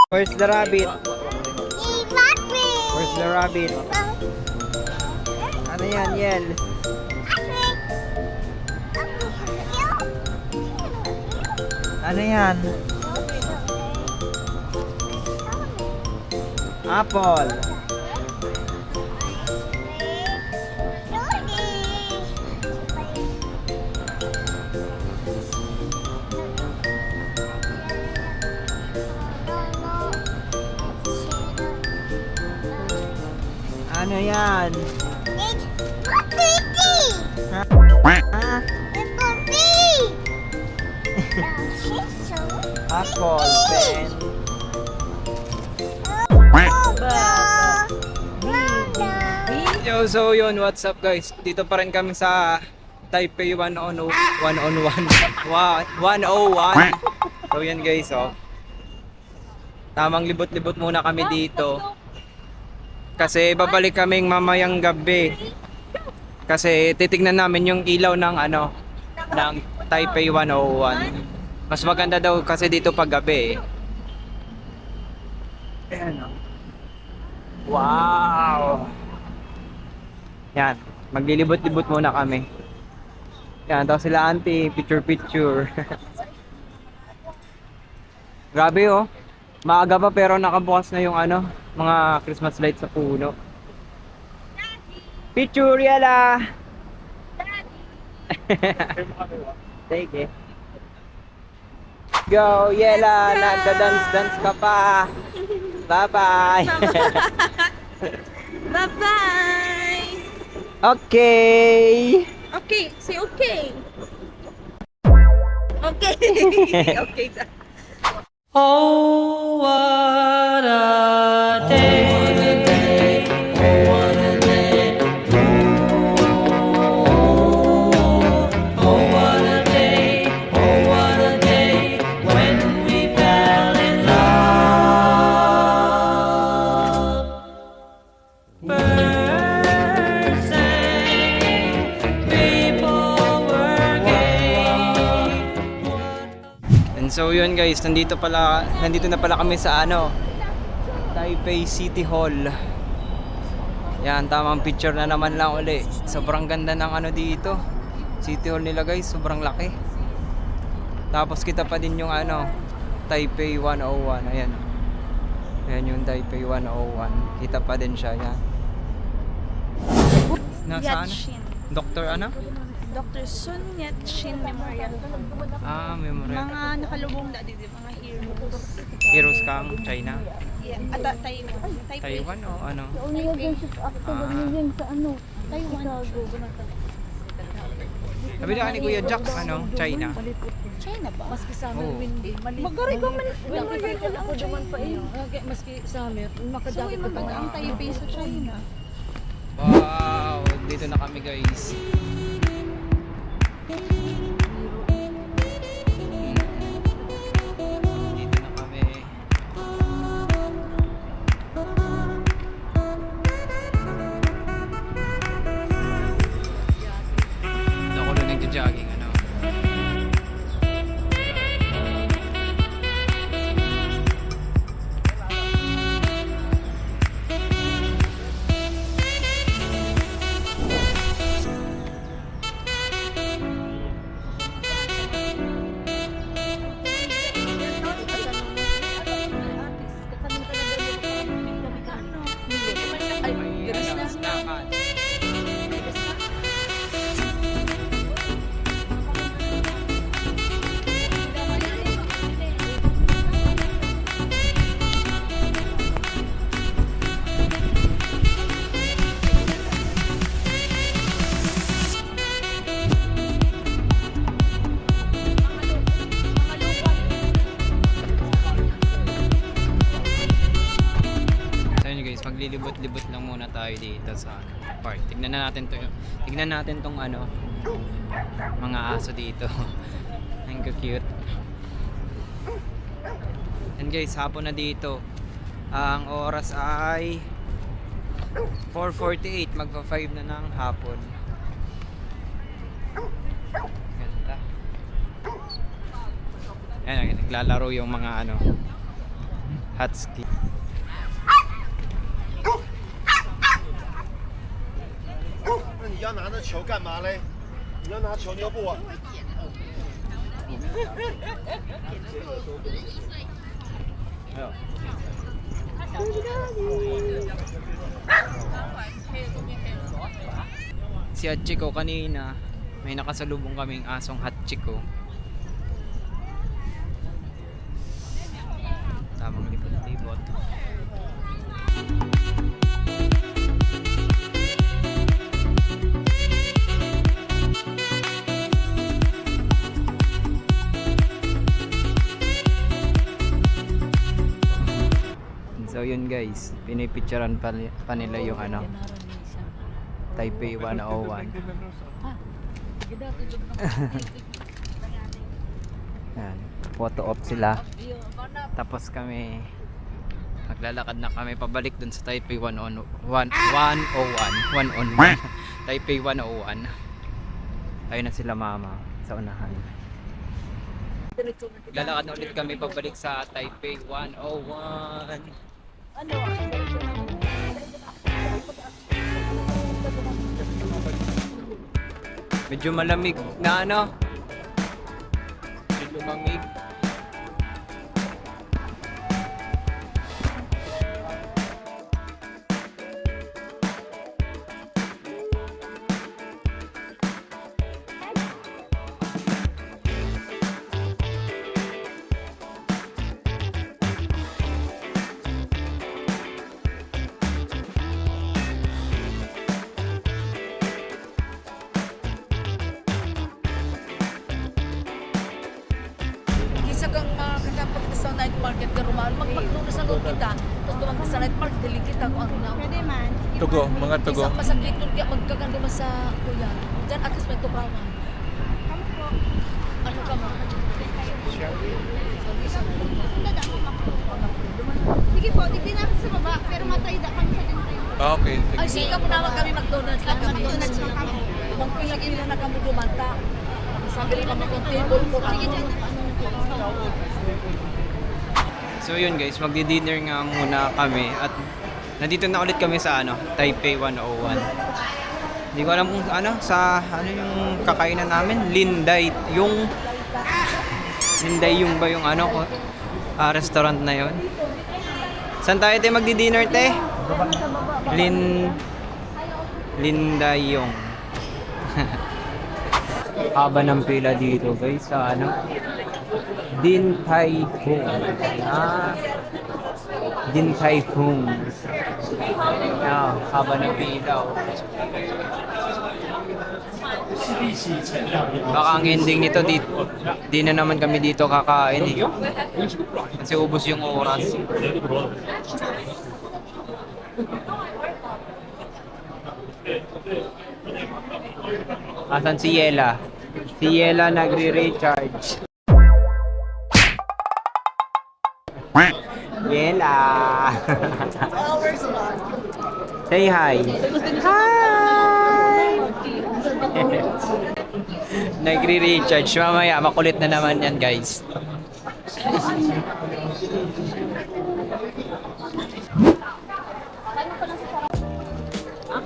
Where's the rabbit? Where's the rabbit? Ano yan, Yel? Ano yan? Apple. Ano yan? Ha? Ha? Apple, pen. Yo, so yun, what's up guys? Dito pa rin kami sa Taipei 101. 101. So yan guys, oh. Tamang libot-libot muna kami dito. Kasi babalik kaming mamayang gabi. Kasi titignan namin yung ilaw ng ano, ng Taipei 101. Mas maganda daw kasi dito pag gabi. Ayan, oh. Wow! Yan, maglilibot-libot muna kami. Yan, daw sila auntie, picture-picture. Grabe oh. Maaga pa pero nakabukas na yung ano, mga Christmas lights sa puno. Picture yala! Sige. Go, Yela! Nagda-dance-dance ka pa! Bye-bye! Bye-bye! Okay! Okay, say okay. Okay. Okay. Oh, what a day. Oh, what a day. Oh, what a day. Oh, what a day when we fell in love. Birds sang, people were gay. And so yun guys, nandito na pala kami sa ano, Taipei City Hall. Yan, tamang picture na naman lang uli. Sobrang ganda ng ano dito. City Hall nila guys, sobrang laki. Tapos kita pa din yung ano, Taipei 101. Ayan. Ayan yung Taipei 101. Kita pa din siya yan. Nasaan? Yat-shin. Dr. ano? Dr. Sun Yat-shin Memorial. Ah, memorial. Mga nakalubong na dito, mga heroes. Heroes kang China? Yeah. Taiwan. Taiwan o ano? Taiwan. Sabi na ni Kuya Jack, ano? China? China ba? Maski sa amin, Oo. windy. Magari ko man. Dapat ako naman pa iyo. Maski sa amin, So, makadakit yung pa mga ang Taipei sa China. Wow! Dito na kami guys. Dito na kami. Dito ako na nagja-jogging ano. Ay, May garis ano, na. snackan. So yun guys, maglilibot-libot lang muna tayo dito sa park. Tignan natin tong ano, mga aso dito. Ang cute. And guys, hapon na dito. Ang oras ay 4:48, magpa-5 na ng hapon. Ganda. Ayan, naglalaro yung mga ano, Husky.那你要拿那球干嘛嘞？你要拿球，你又不玩。 Si Hachiko kanina, may nakasalubong kaming asong Hachiko. Tamang lipot-lipot. So yun guys, pinipicturean pa nila yung ano, Taipei 101. Yan, photo op sila. Tapos kami maglalakad na kami pabalik dun sa Taipei 101. Taipei 101. Ayun na sila mama sa unahan. Maglalakad na ulit kami pabalik sa Taipei 101. Medyo malamig na ano. Medyo lumamig. Isa kang makakapag sa night market ka rumal, magpaglunas sa loob kita, tapos tumang sa night market, dili kita kung ano na. Pwede man. Tugo, mga tugo. Isang masakit nun, kaya magkaganda man sa kuya. Diyan at least may tukawan. Ano ka mo? Sige po, tignan natin sa baba, pero matay da kami sa dentay. Okay. Ay, sige ka muna kami McDonald's lang kami. McDonald's lang kami. Kung pilagin nila na kami dumanta. Sabi nila mag-table po. Sige dyan. So yun guys, magdi-dinner nga muna kami at nandito na ulit kami sa ano, Taipei 101. Hindi ko alam kung ano sa ano yung kakainan namin, Linday yung ba yung ano ko restaurant na yon. Saan tayo tayo magdi-dinner te? Linday yung. Haba ng pila dito guys sa ano Din Tai Fung. Din Tai Fung. Haba ng pila. Baka ang ending nito di na naman kami dito kakain eh. Kasi ubos yung oras. Asan si Yela? Si Yela nagre-recharge. Yela! Say hi! Hi! Nagre-recharge. Mamaya, makulit na naman yan guys.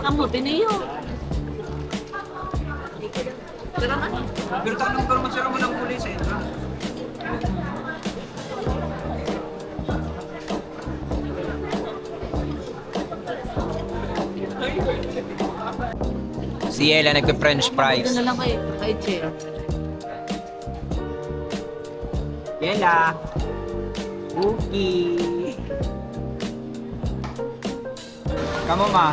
Kamu, biniyo. Pero tanong pero masarap mo ng pulis eh. Si Ella nagpe-French fries. Ito na lang kay Che. Ella! Cookie! Kamo ma?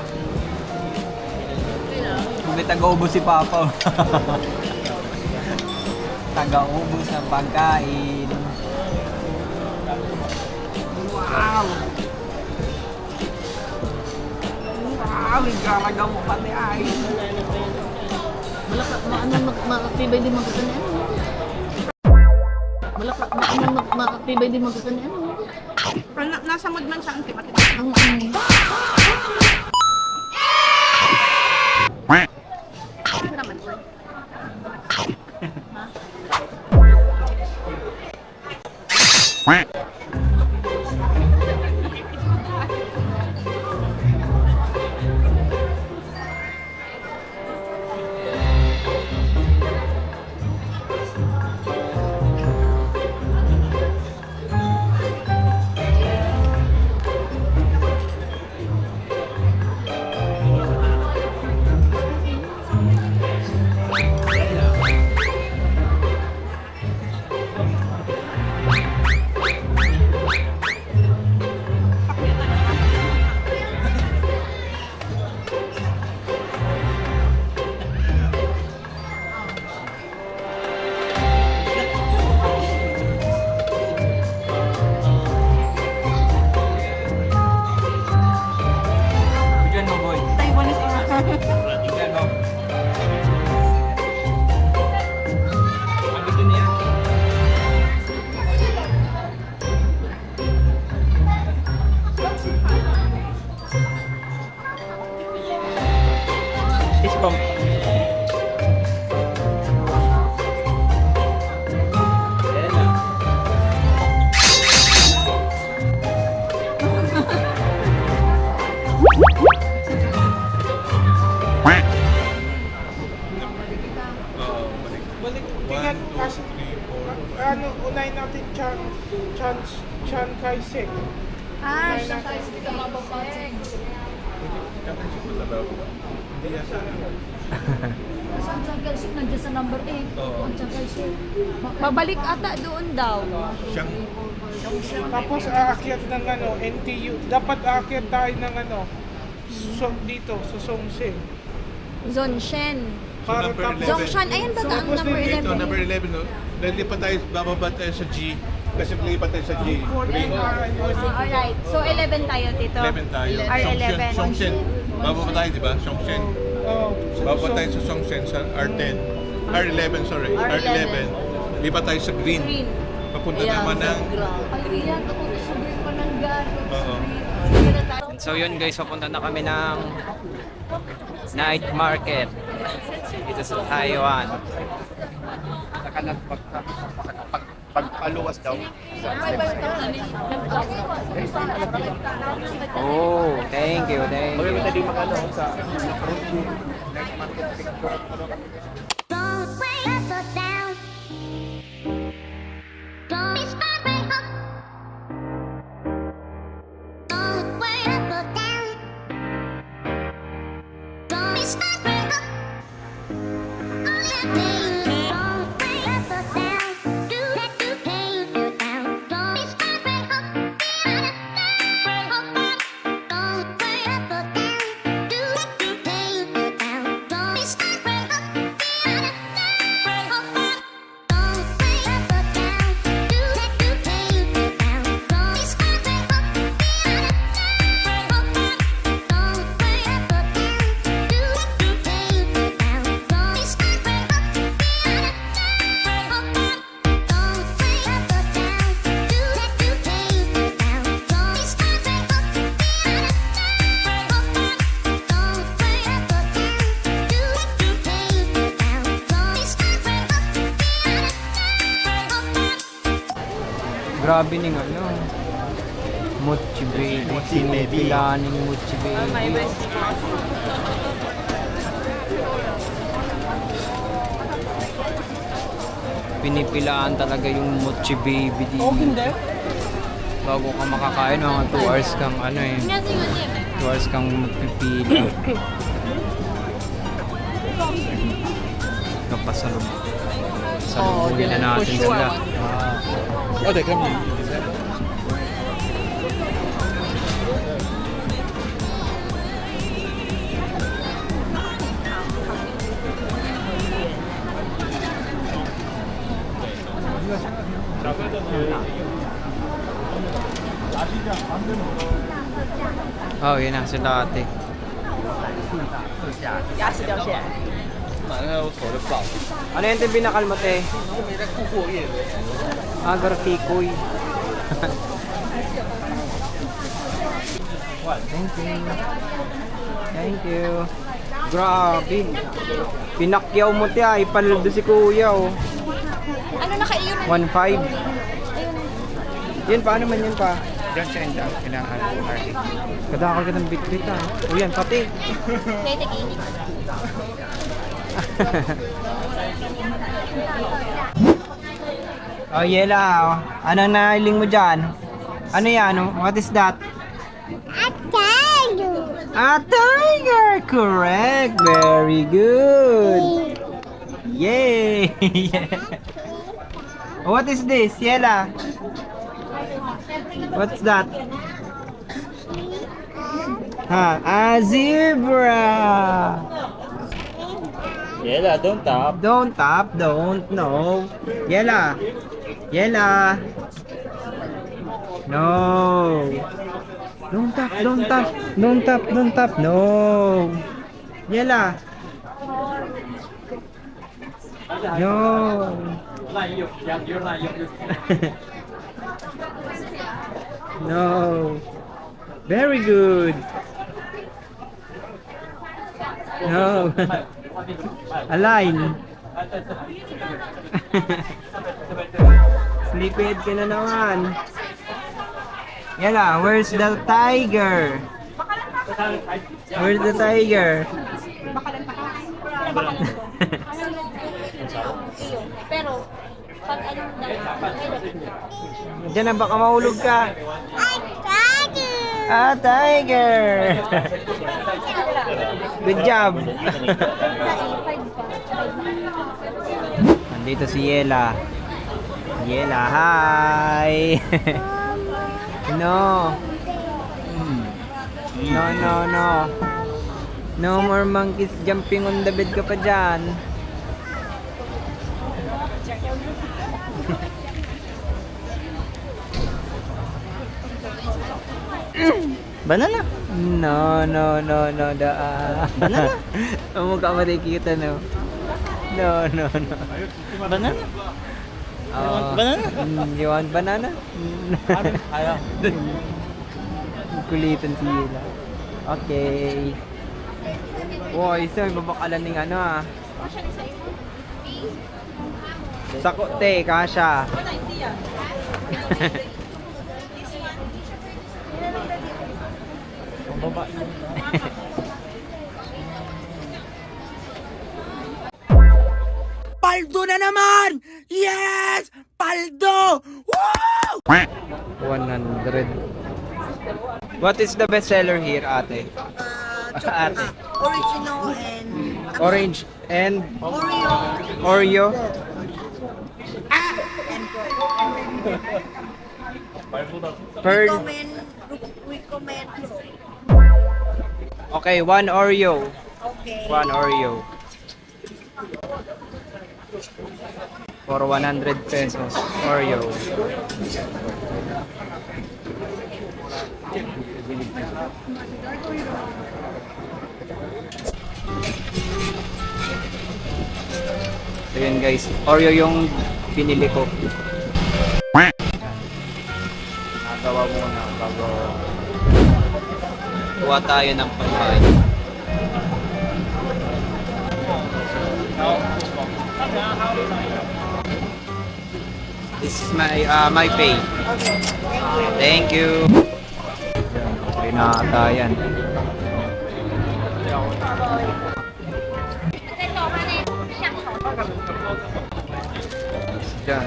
Hindi taga-ubos si Papa. Taga-ubos ng pagkain. Wow! Wow! Nagkaraga mo pati ay. Makakatibay din magkita niya. Makakatibay din magkita niya. Nasa mood man siya ang timat. Ano naman po? Yan, oh. Ito na yan. Fist bump. Ayan na. Balik, tingnan kasi, ano, unahin natin Chan Kai-shek. Ah, Unahin natin. Hindi ka mababasig. Saan Chiang Kai-shek? Nandiyan sa number 8. Ang Chiang Kai-shek. babalik ata doon daw. Tapos aakyat ng ano, NTU. Dapat aakyat tayo ng ano, dito, sa Songse. Zonshen. Para number tapos, 11. Zongshan, ayan ba ang Tapos number dito, 11? Number 11, no? Lilipat tayo, bababa tayo sa G. Kasi lilipat tayo sa G. Green. Alright, so 11 tayo, Tito. 11 tayo. R11. Songshen. Bababa tayo, di ba? Songshen. oh, Bababa tayo sa Songshen sa R10. R11, sorry. R11. Lipat tayo sa Green. Green. Papunta naman ng... Ay, Rian, ako gusto green pa ng gano'n. Oo. So yun guys, papunta na kami ng night market dito sa Taiwan. Pagpaluwas daw. Oh, thank you, thank you. Tadi makano sa Don't wait up or down. Don't be smart, wait up. Don't wait up or down. Don't be smart, wait up. Oh yeah, baby. Don't wait up or down. Do that to pain you down. Don't be smart, wait up. Don't wait up or down. Do that to pain you down. Don't be smart, wait up. Grabe ning ano. Mochi baby. Mochi baby. Pilaning mochi baby. Pinipilaan talaga yung mochi baby dito. oh, hindi. Bago ka makakain, mga 2 hours kang ano eh. 2 hours kang magpipila. Kapasalubong. Salubungin na natin sila. Oh, teka. Oh, yun na sila ate. Ano yung binakal mo, te? Agar kikoy. Thank you. Thank you. Grabe. Pinakyaw mo, te. Ipanood si kuya, oh. Ano na kayo? 1.5. Yan, paano man yun pa? Diyan siya yung kailangan party. Kadakal ka ng bitbit, ah. O yan, pati. Pwede init. Oh, Yela, oh. Anong nailing mo dyan? Ano yan? What is that? A tiger! Correct! Very good! Yay! What is this, Yela? What's that? A zebra! Yela, don't tap. Don't tap, don't, no. Yela. Yela. No. Don't tap, don't tap. Don't tap, don't tap. No. Yela. No. No. Very good. No. Align. Sleepyhead ka na naman. Yala, where's the tiger? Where's the tiger? Pero, pag anong Diyan na baka mahulog ka. Ah, tiger! Good job! Nandito si Yela. Yela, hi! No! No, no, no. No more monkeys jumping on the bed ka pa dyan. Banana? No, no, no, no. Banana? Ang mukha mo nakikita, no? No, no, no. Banana? Banana? You want banana? Ayaw. Kulitan si Yela. Okay. Wow, isa may babakalan ng ano ah. Sako te, kasha. Paldo na naman! Yes! Paldo! Woo! 100. What is the best seller here, ate? Ate. Original and Orange and Oreo. Oreo. Per. Recommend. Okay, one Oreo. Okay. One Oreo. For 100 pesos. Oreo. So yun guys, Oreo yung pinili ko. Nagawa muna bago kuha tayo ng pagkain. This is my pay. Thank you. Okay na ata yan. Diyan.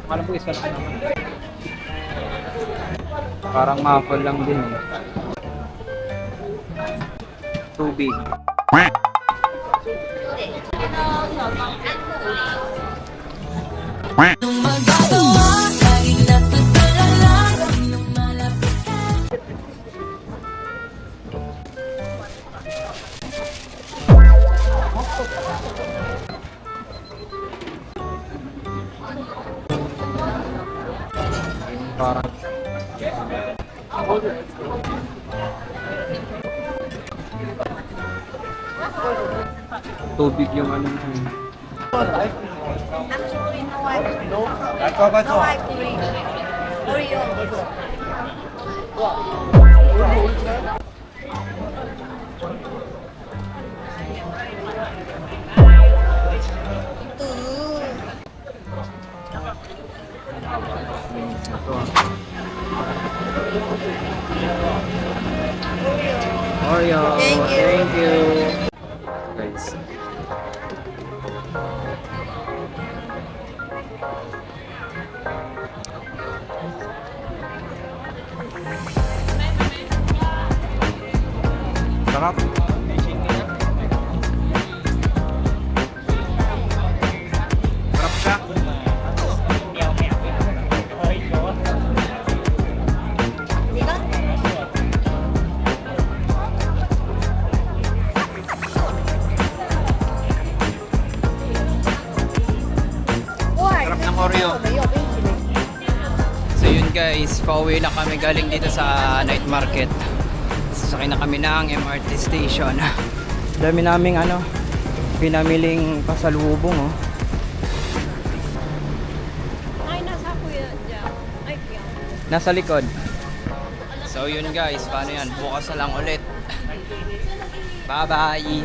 Malam po isa lang naman. Parang muffle lang din eh. Tubig. Parang tubig yung ano na yun. Actually, no, I agree. Oreo. Ito. Oreo. Thank you. Guys. Sarap. Sarap siya. guys, pauwi na kami galing dito sa night market. Sasakay na kami ng MRT station. Dami naming ano, pinamiling pasalubong oh. Ay, nasa kuya dyan. Ay, kaya. Nasa likod. So yun guys, paano yan? Bukas na lang ulit. Bye bye!